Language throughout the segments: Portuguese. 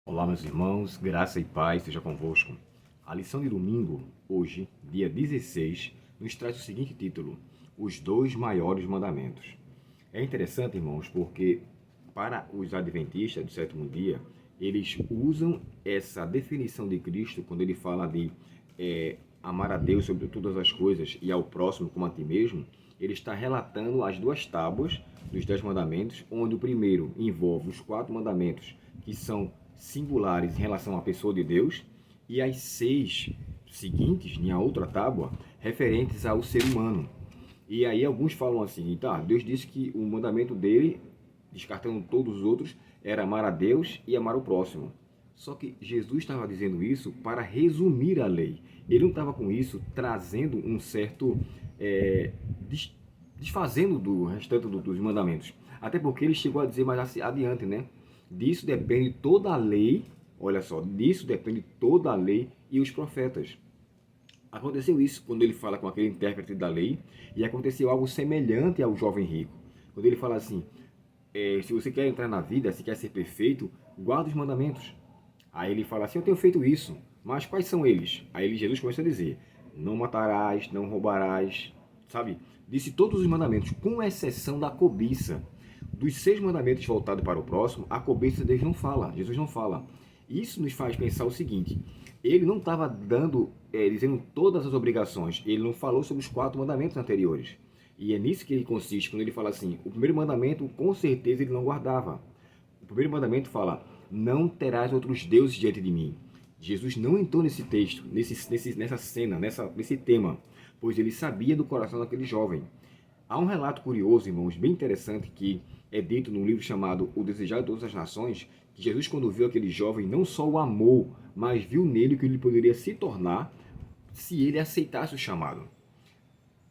Olá, meus irmãos, graça e paz seja convosco. A lição de domingo, hoje, dia 16, nos traz o seguinte título: Os dois maiores mandamentos. É interessante, irmãos, porque para os adventistas do sétimo dia, eles usam essa definição de Cristo quando ele fala de amar a Deus sobre todas as coisas e ao próximo como a ti mesmo. Ele está relatando as duas tábuas dos 10 mandamentos, onde o primeiro envolve os 4 mandamentos que são singulares em relação à pessoa de Deus, e as 6 seguintes, em outra tábua, referentes ao ser humano. E aí alguns falam assim, tá, Deus disse que o mandamento dele, descartando todos os outros, era amar a Deus e amar o próximo. Só que Jesus estava dizendo isso para resumir a lei. Ele não estava com isso trazendo um certo desfazendo do restante dos mandamentos. Até porque ele chegou a dizer mais adiante, né? Disso depende toda a lei, olha só, disso depende toda a lei e os profetas. Aconteceu isso quando ele fala com aquele intérprete da lei, e aconteceu algo semelhante ao jovem rico. Quando ele fala assim, se você quer entrar na vida, se quer ser perfeito, guarda os mandamentos. Aí ele fala assim, eu tenho feito isso, mas quais são eles? Aí Jesus começa a dizer, não matarás, não roubarás, sabe? Disse todos os mandamentos, com exceção da cobiça. Dos 6 mandamentos voltados para o próximo, a cobiça Deus não fala, Jesus não fala. Isso nos faz pensar o seguinte, ele não estava dizendo todas as obrigações, ele não falou sobre os 4 mandamentos anteriores. E é nisso que ele consiste, quando ele fala assim, o primeiro mandamento, com certeza, ele não guardava. O primeiro mandamento fala, não terás outros deuses diante de mim. Jesus não entrou nesse texto, nessa cena, nesse tema, pois ele sabia do coração daquele jovem. Há um relato curioso, irmãos, bem interessante, que é dito num livro chamado O Desejado de Todas as Nações, que Jesus, quando viu aquele jovem, não só o amou, mas viu nele que ele poderia se tornar se ele aceitasse o chamado.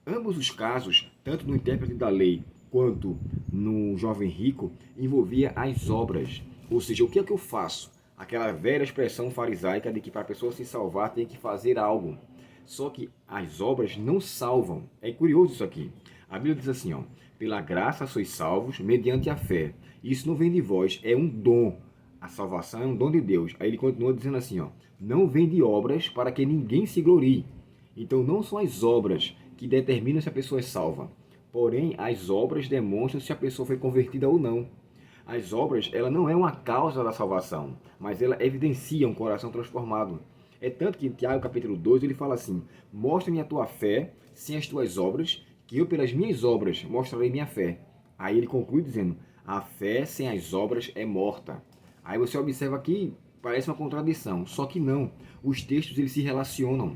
Ambos os casos, tanto no intérprete da lei quanto no jovem rico, envolvia as obras. Ou seja, o que é que eu faço? Aquela velha expressão farisaica de que para a pessoa se salvar tem que fazer algo. Só que as obras não salvam. É curioso isso aqui. A Bíblia diz assim, ó, pela graça sois salvos mediante a fé. Isso não vem de vós, é um dom. A salvação é um dom de Deus. Aí ele continua dizendo assim, ó, não vem de obras para que ninguém se glorie. Então não são as obras que determinam se a pessoa é salva. Porém, as obras demonstram se a pessoa foi convertida ou não. As obras, ela não é uma causa da salvação, mas ela evidencia um coração transformado. É tanto que em Tiago capítulo 2 ele fala assim, mostra-me a tua fé sem as tuas obras, que eu pelas minhas obras mostrarei minha fé. Aí ele conclui dizendo, a fé sem as obras é morta. Aí você observa que parece uma contradição, só que não. Os textos eles se relacionam.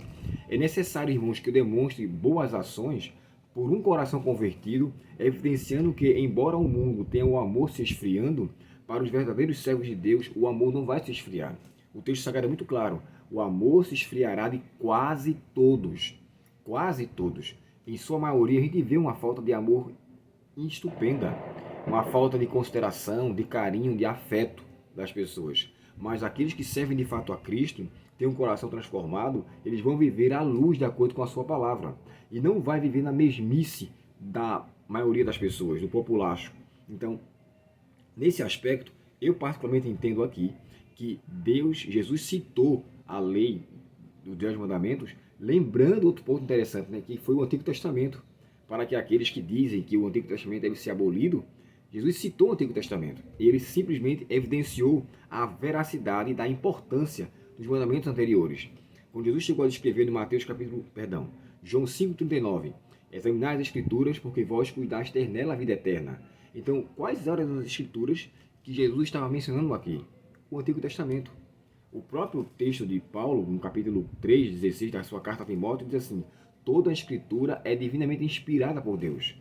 É necessário, irmãos, que eu demonstre boas ações por um coração convertido, evidenciando que, embora o mundo tenha o amor se esfriando, para os verdadeiros servos de Deus, o amor não vai se esfriar. O texto sagrado é muito claro. O amor se esfriará de quase todos. Quase todos. Em sua maioria, a gente vê uma falta de amor estupenda. Uma falta de consideração, de carinho, de afeto das pessoas. Mas aqueles que servem de fato a Cristo, têm um coração transformado, eles vão viver à luz de acordo com a sua palavra. E não vai viver na mesmice da maioria das pessoas, do populacho. Então, nesse aspecto, eu particularmente entendo aqui que Jesus citou a lei dos 10 mandamentos, lembrando outro ponto interessante, né, que foi o Antigo Testamento. Para que aqueles que dizem que o Antigo Testamento deve ser abolido, Jesus citou o Antigo Testamento. Ele simplesmente evidenciou a veracidade da importância dos mandamentos anteriores. Quando Jesus chegou a descrever no João 5,39, examinai as Escrituras, porque vós cuidais ter nela a vida eterna. Então, quais eram as Escrituras que Jesus estava mencionando aqui? O Antigo Testamento. O próprio texto de Paulo, no capítulo 3,16 da sua carta a Timóteo, diz assim, toda a Escritura é divinamente inspirada por Deus.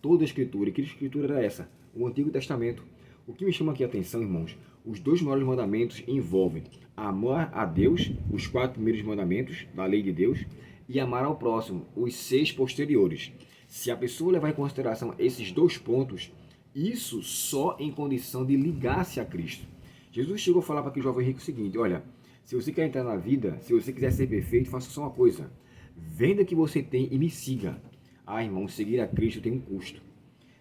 Toda a Escritura. E que Escritura era essa? O Antigo Testamento. O que me chama aqui a atenção, irmãos, os 2 maiores mandamentos envolvem amar a Deus, os 4 primeiros mandamentos da lei de Deus, e amar ao próximo, os 6 posteriores. Se a pessoa levar em consideração esses 2 pontos, isso só em condição de ligar-se a Cristo. Jesus chegou a falar para aquele jovem rico o seguinte, olha, se você quer entrar na vida, se você quiser ser perfeito, faça só uma coisa, venda o que você tem e me siga. Ah, irmão, seguir a Cristo tem um custo.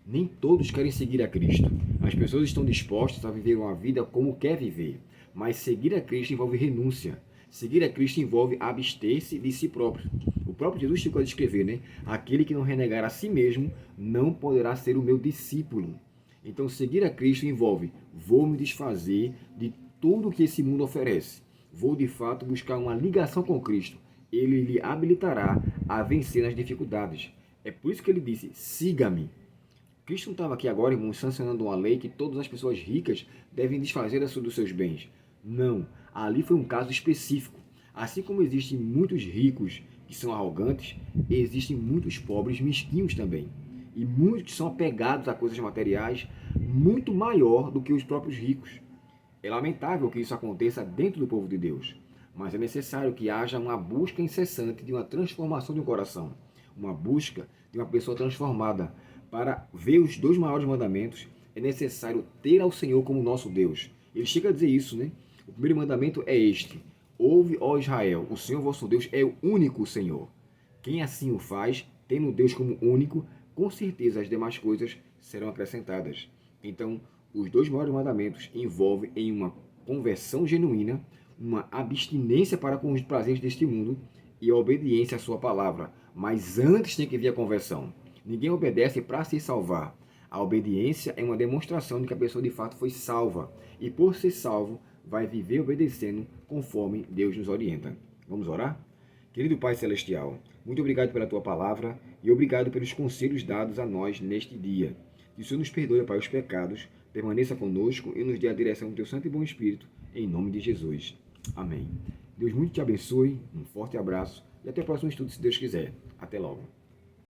Nem todos querem seguir a Cristo. As pessoas estão dispostas a viver uma vida como quer viver. Mas seguir a Cristo envolve renúncia. Seguir a Cristo envolve abster-se de si próprio. O próprio Jesus chegou a descrever, né? Aquele que não renegar a si mesmo não poderá ser o meu discípulo. Então, seguir a Cristo envolve: vou me desfazer de tudo que esse mundo oferece. Vou, de fato, buscar uma ligação com Cristo. Ele lhe habilitará a vencer nas dificuldades. É por isso que ele disse: siga-me. Cristo não estava aqui agora, irmãos, sancionando uma lei que todas as pessoas ricas devem desfazer dos seus bens. Não. Ali foi um caso específico. Assim como existem muitos ricos que são arrogantes, existem muitos pobres mesquinhos também. E muitos que são apegados a coisas materiais muito maior do que os próprios ricos. É lamentável que isso aconteça dentro do povo de Deus, mas é necessário que haja uma busca incessante de uma transformação de um coração, uma busca de uma pessoa transformada. Para ver os dois maiores mandamentos, é necessário ter ao Senhor como nosso Deus. Ele chega a dizer isso, né? O primeiro mandamento é este: ouve, ó Israel, o Senhor vosso Deus é o único Senhor. Quem assim o faz, tendo Deus como único, com certeza as demais coisas serão acrescentadas. Então, os dois maiores mandamentos envolvem em uma conversão genuína, uma abstinência para com os prazeres deste mundo e a obediência à sua palavra. Mas antes tem que vir a conversão. Ninguém obedece para se salvar. A obediência é uma demonstração de que a pessoa de fato foi salva. E por ser salvo, vai viver obedecendo conforme Deus nos orienta. Vamos orar? Querido Pai Celestial, muito obrigado pela Tua palavra e obrigado pelos conselhos dados a nós neste dia. Que o Senhor nos perdoe, Pai, os pecados, permaneça conosco e nos dê a direção do Teu Santo e Bom Espírito, em nome de Jesus. Amém. Deus muito te abençoe, um forte abraço e até o próximo estudo, se Deus quiser. Até logo.